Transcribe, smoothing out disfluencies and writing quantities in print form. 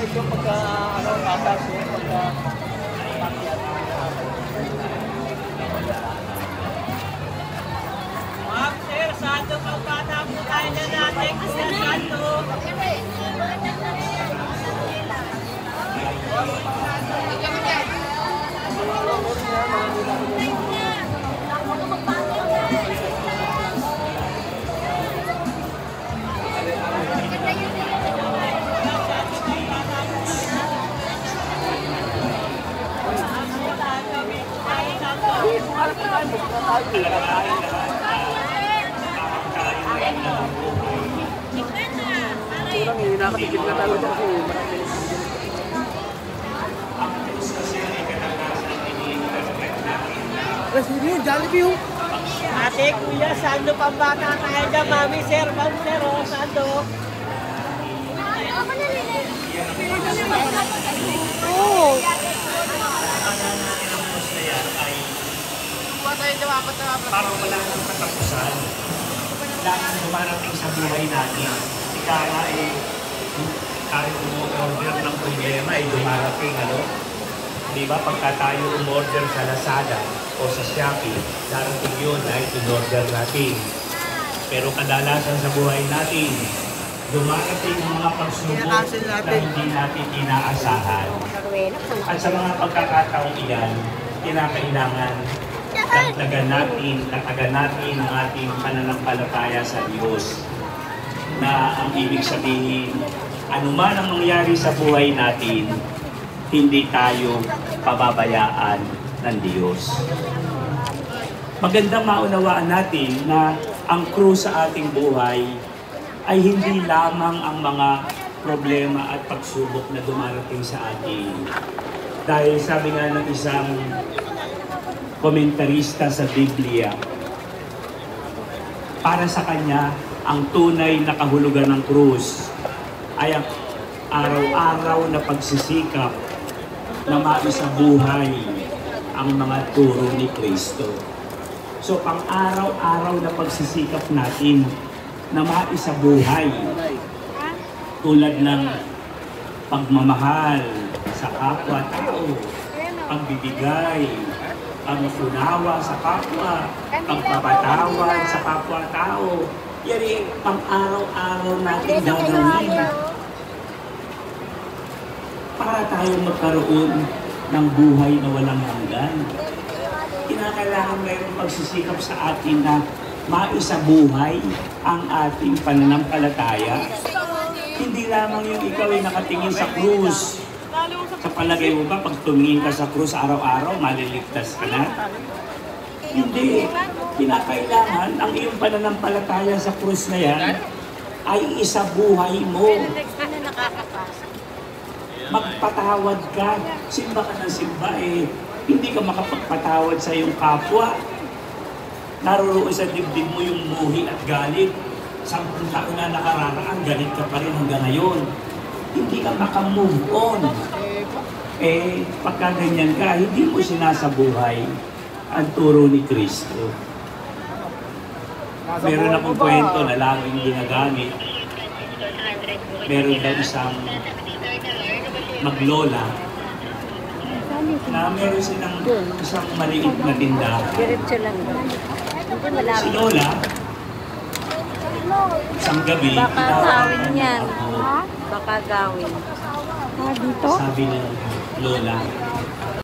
presyo pagka ano, tatas yun, pagka Ma'am, sir, sando pa bata po tayo na natin. Kuya Sando. kurang eh, nakatipid na talaga kasi marami. Kasi yun, Jollibee yung Ate, kuya, sando pa bata tayo na. Mami, sir, ma'am, sir, oh, sando. Oo. Parang wala nang katapusan. Lahat dumarating sa buhay natin. Ika nga tayo umorder ng problema dumarating, ano? Di ba? Pagka tayo umorder sa Lazada o sa Shopee, darating yun dahil in-order natin. Pero kadalasan sa buhay natin, dumarating mga pagsubok na hindi natin inaasahan. At sa mga pagkakataong iyan, kinakailangan dagdagan natin, tatagan natin ang ating pananampalataya sa Diyos. Na ang ibig sabihin, anuman ang mangyari sa buhay natin, hindi tayo pababayaan ng Diyos. Magandang maunawaan natin na ang krus sa ating buhay ay hindi lamang ang mga problema at pagsubok na dumarating sa atin. Dahil sabi nga ng isang komentarista sa Biblia, para sa kanya, ang tunay na kahulugan ng krus ay ang araw-araw na pagsisikap na maisabuhay ang mga turo ni Kristo. So, ang araw-araw na pagsisikap natin na maisabuhay tulad ng pagmamahal sa kapwa-tao, pagbibigay, pag-unawa sa kapwa, pagpapatawad sa kapwa-tao. Yan ay pang-araw-araw natin gagawin para tayo magkaroon ng buhay na walang hanggan. Kinakailangan mayroong pagsisikap sa atin na maisabuhay ang ating pananampalataya. Hindi lamang yung ikaw ay nakatingin sa krus. Sa palagay mo ba, pag tumingin ka sa krus araw-araw, maliligtas ka na? Hindi. Kinakailangan ang iyong pananampalataya sa krus na yan ay isabuhay mo. Magpatawad ka. Simba ka ng simba hindi ka makapagpatawad sa iyong kapwa. Naroon sa dibdib mo yung muhi at galit. 10 taon na nakararaan, galit ka pa rin hanggang ngayon. Hindi ka makamove on. Pagka ganyan ka, hindi mo sinasabuhay ang turo ni Kristo. Meron akong kwento na laging ginagamit. Meron daw isang maglola na meron silang isang maliit na tindahan. Si Lola, isang gabi, baka gawin yan. Baka gawin. sabi ng Lola,